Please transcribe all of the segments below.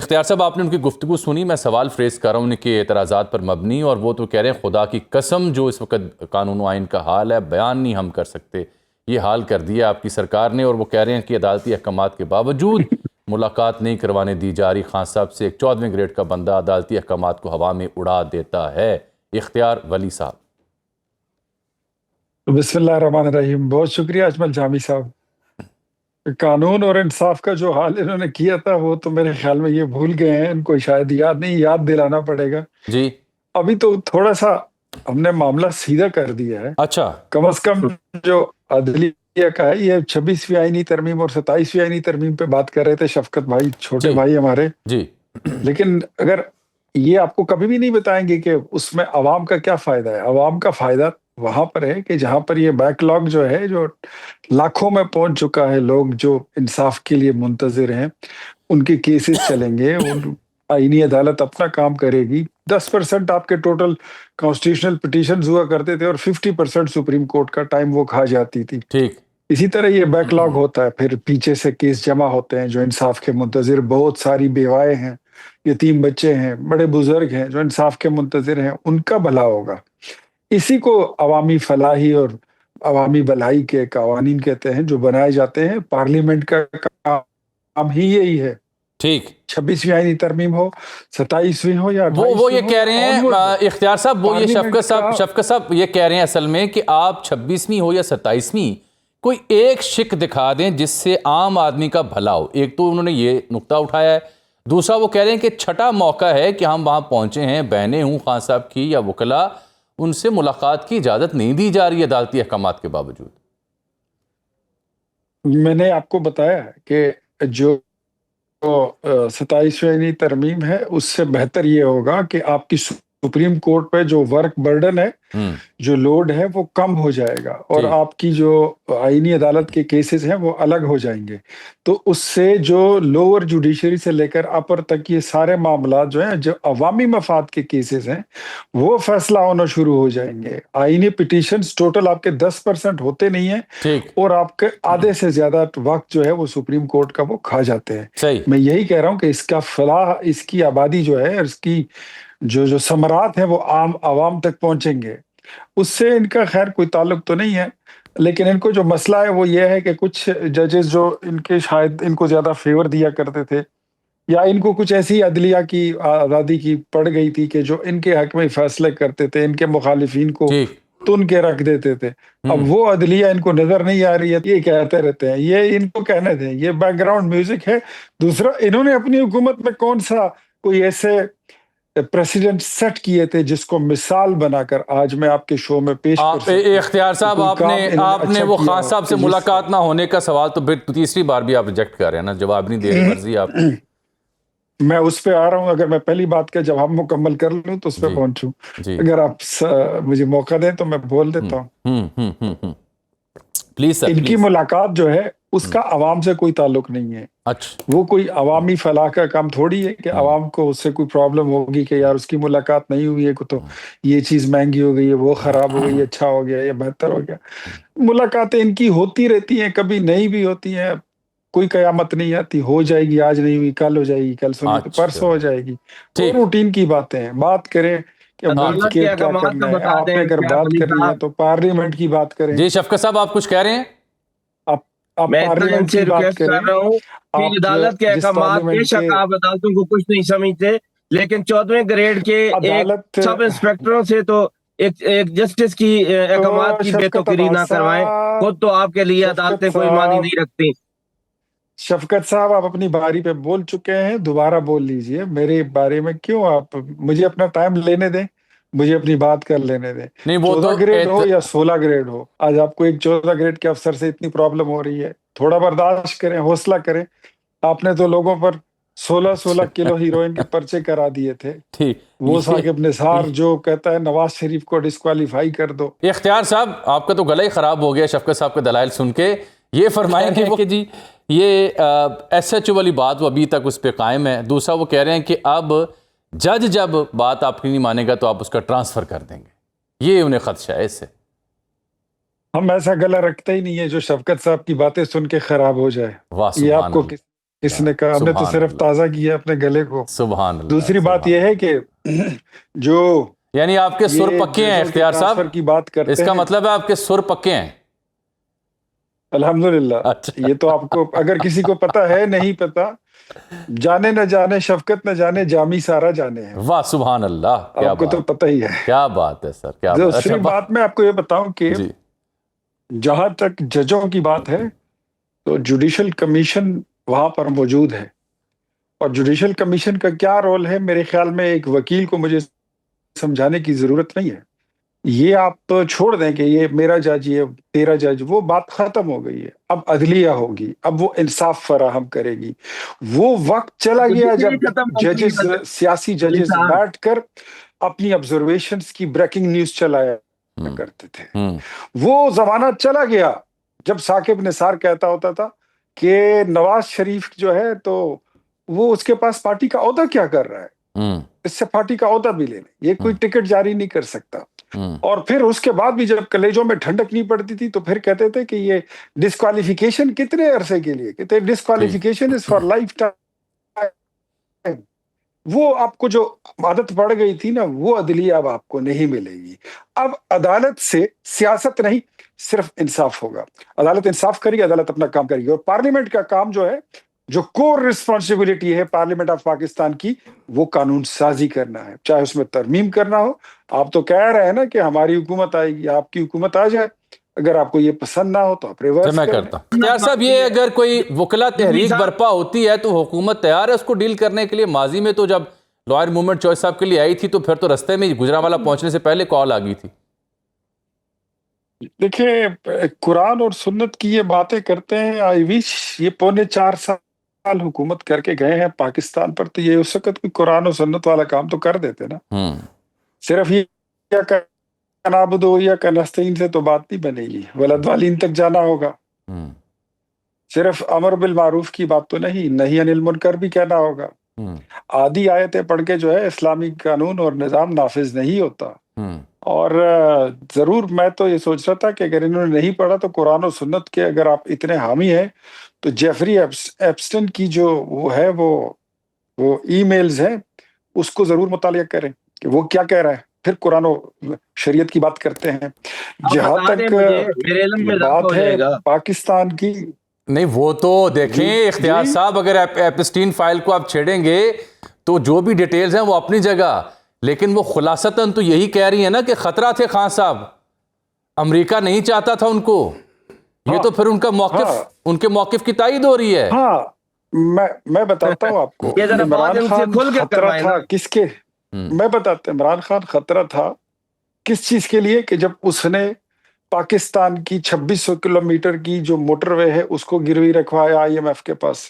اختیار صاحب آپ نے ان کی گفتگو سنی، میں سوال فریز کر رہا ہوں ان کے اعتراضات پر مبنی، اور وہ تو کہہ رہے ہیں خدا کی قسم جو اس وقت قانون و آئین کا حال ہے بیان نہیں ہم کر سکتے، یہ حال کر دیا آپ کی سرکار نے، اور وہ کہہ رہے ہیں کہ عدالتی احکامات کے باوجود ملاقات نہیں کروانے دی جا رہی خان صاحب سے۔ ایک 14ویں گریڈ کا بندہ عدالتی احکامات کو ہوا میں اڑا دیتا ہے۔ اختیار ولی صاحب۔ بسم اللہ الرحمن الرحیم۔ بہت شکریہ اجمل جامی صاحب۔ قانون اور انصاف کا جو حال انہوں نے کیا تھا وہ تو میرے خیال میں یہ بھول گئے ہیں، ان کو شاید یاد نہیں، یاد دلانا پڑے گا۔ جی ابھی تو تھوڑا سا ہم نے معاملہ سیدھا کر دیا ہے۔ اچھا، کم از کم جو عدلیہ کا ہے، یہ 26ویں آئینی ترمیم اور 27ویں آئینی ترمیم پہ بات کر رہے تھے شفقت بھائی، چھوٹے جی بھائی ہمارے۔ جی لیکن اگر یہ آپ کو کبھی بھی نہیں بتائیں گے کہ اس میں عوام کا کیا فائدہ ہے۔ عوام کا فائدہ وہاں پر ہے کہ جہاں پر یہ بیک لاگ جو ہے، جو لاکھوں میں پہنچ چکا ہے، لوگ جو انصاف کے لیے منتظر ہیں، ان کے کیسز چلیں گے، آئینی عدالت اپنا کام کرے گی۔ 10% آپ کے ٹوٹل کانسٹیٹیوشنل پٹیشنز ہوا کرتے تھے اور 50% سپریم کورٹ کا ٹائم وہ کھا جاتی تھی۔ ٹھیک، اسی طرح یہ بیک لاگ ہوتا ہے، پھر پیچھے سے کیس جمع ہوتے ہیں جو انصاف کے منتظر، بہت ساری بیوائیں ہیں، یتیم بچے ہیں، بڑے بزرگ ہیں جو انصاف کے منتظر ہیں، ان کا بھلا ہوگا۔ اسی کو عوامی فلاحی اور عوامی بھلائی کے قوانین کہتے ہیں جو بنائے جاتے ہیں۔ پارلیمنٹ کا کام ہی یہی ہے، ٹھیک۔ 26ویں آئینی ترمیم ہو، 27ویں ہو یا 28ویں وہ یہ کہہ رہے ہیں اختیار صاحب، وہ یہ شفقت صاحب یہ کہہ رہے ہیں اصل میں کہ آپ 26ویں ہو یا 27ویں کوئی ایک شک دکھا دیں جس سے عام آدمی کا بھلا ہو۔ ایک تو انہوں نے یہ نقطہ اٹھایا ہے، دوسرا وہ کہہ رہے ہیں کہ چھٹا موقع ہے کہ ہم وہاں پہنچے ہیں، بہنیں ہوں خان صاحب کی یا وکلا، ان سے ملاقات کی اجازت نہیں دی جا رہی عدالتی احکامات کے باوجود۔ میں نے آپ کو بتایا کہ جو 27ویں ترمیم ہے اس سے بہتر یہ ہوگا کہ آپ کی سپریم کورٹ پہ جو ورک برڈن ہے، جو لوڈ ہے، وہ کم ہو جائے گا، اور آپ کی جو آئینی عدالت کے کیسز ہیں وہ الگ ہو جائیں گے۔ تو اس سے جو لوور جوڈیشری سے لے کر اپر تک یہ سارے معاملات جو ہیں، جو عوامی مفاد کے کیسز ہیں، وہ فیصلہ ہونا شروع ہو جائیں گے۔ آئینی پٹیشنز ٹوٹل آپ کے 10% ہوتے نہیں ہیں، اور آپ کے آدھے سے زیادہ وقت جو ہے وہ سپریم کورٹ کا وہ کھا جاتے ہیں۔ میں یہی کہہ رہا ہوں کہ اس کا فلاح، اس کی آبادی جو ہے، اس کی جو ثمرات ہیں وہ عام عوام تک پہنچیں گے۔ اس سے ان کا خیر کوئی تعلق تو نہیں ہے، لیکن ان کو جو مسئلہ ہے وہ یہ ہے کہ کچھ ججز جو ان کے شاید ان کو زیادہ فیور دیا کرتے تھے، یا ان کو کچھ ایسی عدلیہ کی آزادی کی پڑ گئی تھی کہ جو ان کے حق میں فیصلے کرتے تھے، ان کے مخالفین کو تن کے رکھ دیتے تھے۔ اب وہ عدلیہ ان کو نظر نہیں آ رہی ہے، یہ کہتے رہتے ہیں، یہ ان کو کہنے دیں، یہ بیک گراؤنڈ میوزک ہے۔ دوسرا، انہوں نے اپنی حکومت میں کون سا کوئی ایسے پریسیڈنٹ سیٹ کیے تھے جس کو مثال بنا کر آج میں آپ کے شو میں پیش کر سکتا ہوں؟ اختیار صاحب، آپ نے وہ خان صاحب سے ملاقات نہ ہونے کا سوال تو پھر تیسری بار بھی آپ ریجیکٹ کر رہے ہیں نا، جواب نہیں دے رہے، مرضی آپ۔ میں اس پہ آ رہا ہوں، اگر میں پہلی بات کا جواب مکمل کر لوں تو اس پہ پہنچوں، اگر آپ مجھے موقع دیں تو میں بول دیتا ہوں۔ پلیز سر، ان کی ملاقات جو ہے اس کا عوام سے کوئی تعلق نہیں ہے۔ وہ کوئی عوامی فلاح کا کام تھوڑی ہے کہ عوام کو اس سے کوئی پرابلم ہوگی کہ یار اس کی ملاقات نہیں ہوئی ہے تو یہ چیز مہنگی ہو گئی ہے، وہ خراب ہو گئی ہے، اچھا ہو گیا یا بہتر ہو گیا۔ ملاقاتیں ان کی ہوتی رہتی ہیں، کبھی نہیں بھی ہوتی ہیں، کوئی قیامت نہیں آتی، ہو جائے گی، آج نہیں ہوئی کل ہو جائے گی، کل سنی تو پرسوں ہو جائے گی۔ وہ روٹین کی باتیں ہیں۔ بات کریں کہ ملک کے کیا کرنا ہے، آپ نے اگر بات کرنی ہے تو پارلیمنٹ کی بات کریں۔ جی شفقت صاحب، آپ کچھ کہہ رہے ہیں؟ میں پارلیمنٹ کی بات کریں۔ کر رہا ہوں کہ عدالت کے احکامات، بے شک آپ عدالتوں کو کچھ نہیں سمجھتے، لیکن 14ویں گریڈ کے ایک سب انسپیکٹروں سے تو ایک جسٹس کی احکامات کی بے توقیری نہ کروائیں۔ خود تو آپ کے لیے عدالتیں کوئی معنی نہیں رکھتی۔ شفقت صاحب، آپ اپنی باری پہ بول چکے ہیں، دوبارہ بول لیجئے۔ میرے بارے میں کیوں آپ مجھے اپنا ٹائم لینے دیں، مجھے اپنی بات کر لینے دیں۔ 14 گریڈ ہو یا 16 گریڈ ہو، آج آپ کو ایک 14 گریڈ کے افسر سے اتنی پرابلم ہو رہی ہے، تھوڑا برداشت کریں، حوصلہ کریں۔ آپ نے تو لوگوں پر 16 کلو ہیروئن کے پرچے کرا دیے تھے۔ وہ ثاقب نثار جو کہتا ہے نواز شریف کو ڈسکوالیفائی کر دو۔ اختیار صاحب، آپ کا تو گلا ہی خراب ہو گیا شفقت صاحب کے دلائل سن کے۔ یہ فرمائیں کہ جی یہ ایس ایچ او والی بات وہ ابھی تک اس پہ قائم ہے۔ دوسرا وہ کہہ رہے ہیں کہ اب جج جب بات آپ کی نہیں مانے گا تو آپ اس کا ٹرانسفر کر دیں گے، یہ انہیں خدشہ ہے اس سے۔ ہم ایسا گلا رکھتے ہی نہیں ہے جو شفقت صاحب کی باتیں سن کے خراب ہو جائے۔ یہ آپ کو کس نے کہا؟ ہم نے تو صرف تازہ کیا اپنے گلے کو. سبحان اللہ. دوسری بات یہ ہے کہ جو یعنی آپ کے سر پکے ہیں اختیار صاحب کی بات کرتے اس کا مطلب ہے آپ کے سر پکے ہیں. الحمدللہ. یہ تو آپ کو اگر کسی کو پتا ہے نہیں پتا، جانے نہ جانے شفقت نہ جانے جامی سارا جانے ہیں. واہ سبحان اللہ. آپ کو تو پتہ ہی ہے. کیا بات ہے سر، کیا بات. دوسری بات میں آپ کو یہ بتاؤں کہ جہاں تک ججوں کی بات ہے تو جوڈیشل کمیشن وہاں پر موجود ہے، اور جوڈیشل کمیشن کا کیا رول ہے میرے خیال میں ایک وکیل کو مجھے سمجھانے کی ضرورت نہیں ہے. یہ آپ تو چھوڑ دیں کہ یہ میرا جج، یہ تیرا جج، وہ بات ختم ہو گئی ہے. اب عدلیہ ہوگی، اب وہ انصاف فراہم کرے گی. وہ وقت چلا گیا جب ججز، سیاسی ججز بیٹھ کر اپنی آبزرویشنز کی بریکنگ نیوز چلایا کرتے تھے. وہ زمانہ چلا گیا جب ثاقب نثار کہتا ہوتا تھا کہ نواز شریف جو ہے تو وہ اس کے پاس پارٹی کا عہدہ کیا کر رہا ہے، اس سے پارٹی کا عہدہ بھی لے لیں، یہ کوئی ٹکٹ جاری نہیں کر سکتا. اور پھر اس کے بعد بھی جب کلیجوں میں ٹھنڈک نہیں پڑتی تھی تو پھر کہتے تھے کہ یہ ڈسکوالیفیکیشن کتنے عرصے کے لیے، کہتے disqualification is for life time. وہ آپ کو جو عادت پڑ گئی تھی نا، وہ عدلیہ اب آپ کو نہیں ملے گی. اب عدالت سے سیاست نہیں، صرف انصاف ہوگا. عدالت انصاف کرے گی، عدالت اپنا کام کرے گی. اور پارلیمنٹ کا کام جو ہے، جو کور رسپانسبلٹی ہے پارلیمنٹ آف پاکستان کی، وہ قانون سازی کرنا ہے، چاہے اس میں ترمیم کرنا ہو. آپ تو کہہ رہے ہیں نا کہ ہماری حکومت آئے گی، آپ کی حکومت آ جائے، اگر آپ کو یہ پسند نہ ہو تو آپ ریورس میں کرتا ہوں. اختیار صاحب، یہ اگر کوئی وکلا تحریک برپا ہوتی ہے تو حکومت تیار ہے اس کو ڈیل کرنے کے لیے؟ ماضی میں تو جب لائر موومنٹ چوائس صاحب کے لیے آئی تھی تو پھر تو رستے میں گجرانوالہ پہنچنے سے پہلے کال آ گئی تھی. دیکھیں، قرآن اور سنت کی یہ باتیں کرتے ہیں. آئی وش یہ 4.25 سال حکومت کر کے گئے ہیں پاکستان پر، تو یہ اس وقت کوئی قرآن اور سنت والا کام تو کر دیتے نا. صرف یہ نعبدو یا نستعین سے تو بات نہیں بنے گی، ولدوالین تک جانا ہوگا. صرف امر بالمعروف کی بات تو نہیں، نہی عن المنکر بھی کہنا ہوگا. آدھی آیتیں پڑھ کے جو ہے اسلامی قانون اور نظام نافذ نہیں ہوتا. اور ضرور میں تو یہ سوچ رہا تھا کہ اگر انہوں نے نہیں پڑھا تو قرآن و سنت کے اگر آپ اتنے حامی ہیں تو جیفری ایپسٹن کی جو وہ ہے وہ ای میلز ہیں، اس کو ضرور مطالعہ کریں کہ وہ کیا کہہ رہا ہے. پھر قرآن و شریعت کی بات کرتے ہیں. جہاں تک بات ہے پاکستان کی، نہیں وہ تو دیکھیں اختیار صاحب، اگر ایپسٹین فائل کو آپ چھیڑیں گے تو جو بھی ڈیٹیلز ہیں وہ اپنی جگہ، لیکن وہ خلاصتاً تو یہی کہہ رہی ہیں نا کہ خطرہ تھے خان صاحب، امریکہ نہیں چاہتا تھا ان کو. یہ تو پھر ان کا موقف، ان کے موقف کی تائید ہو رہی ہے. ہاں میں بتاتا ہوں آپ کو. عمران خان خطرہ تھا کس کے؟ میں بتاتا ہوں. عمران خان خطرہ تھا کس چیز کے لیے؟ کہ جب اس نے پاکستان کی 2600 کلومیٹر کی جو موٹر وے ہے اس کو گروی رکھوایا آئی ایم ایف کے پاس.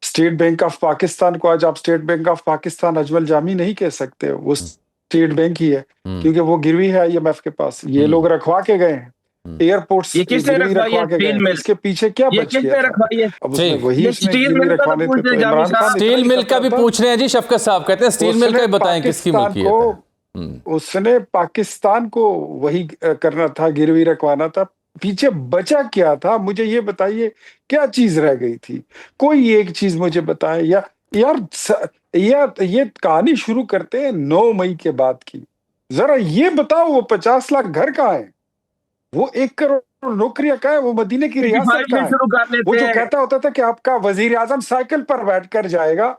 اسٹیٹ بینک آف پاکستان کو آج آپ State Bank of Pakistan Ajmal Jami نہیں کہہ سکتے، وہ اسٹیٹ بینک ہی ہے، کیونکہ وہ گروی ہے آئی ایم ایف کے پاس. یہ لوگ رکھوا کے گئے ہیں ایئرپورٹ سے، گروی رکھوا کے گئے. اس کے پیچھے کیا بچ گیا تھا؟ اب اس نے وہی اس نے گروی رکھوانے تھے. تو عمران خان اسٹیل مل کا بھی پوچھ رہے ہیں جی شفقت صاحب، کہتے ہیں اسٹیل مل کا بتائیں کس کی ملکیت ہے. اس نے پاکستان کو وہی کرنا تھا، گروی رکھوانا تھا. پیچھے بچا کیا تھا؟ مجھے یہ بتائیے کیا چیز رہ گئی تھی؟ کوئی ایک چیز مجھے بتائیں. یار یہ کہانی شروع کرتے ہیں 9 مئی کے بعد کی. ذرا یہ بتاؤ وہ 50 لاکھ گھر کہاں ہیں؟ وہ 1 کروڑ نوکریاں کہاں ہیں؟ وہ مدینے کی ریاست کہاں ہے؟ وہ جو کہتا ہوتا تھا کہ آپ کا وزیر اعظم سائیکل پر بیٹھ کر جائے گا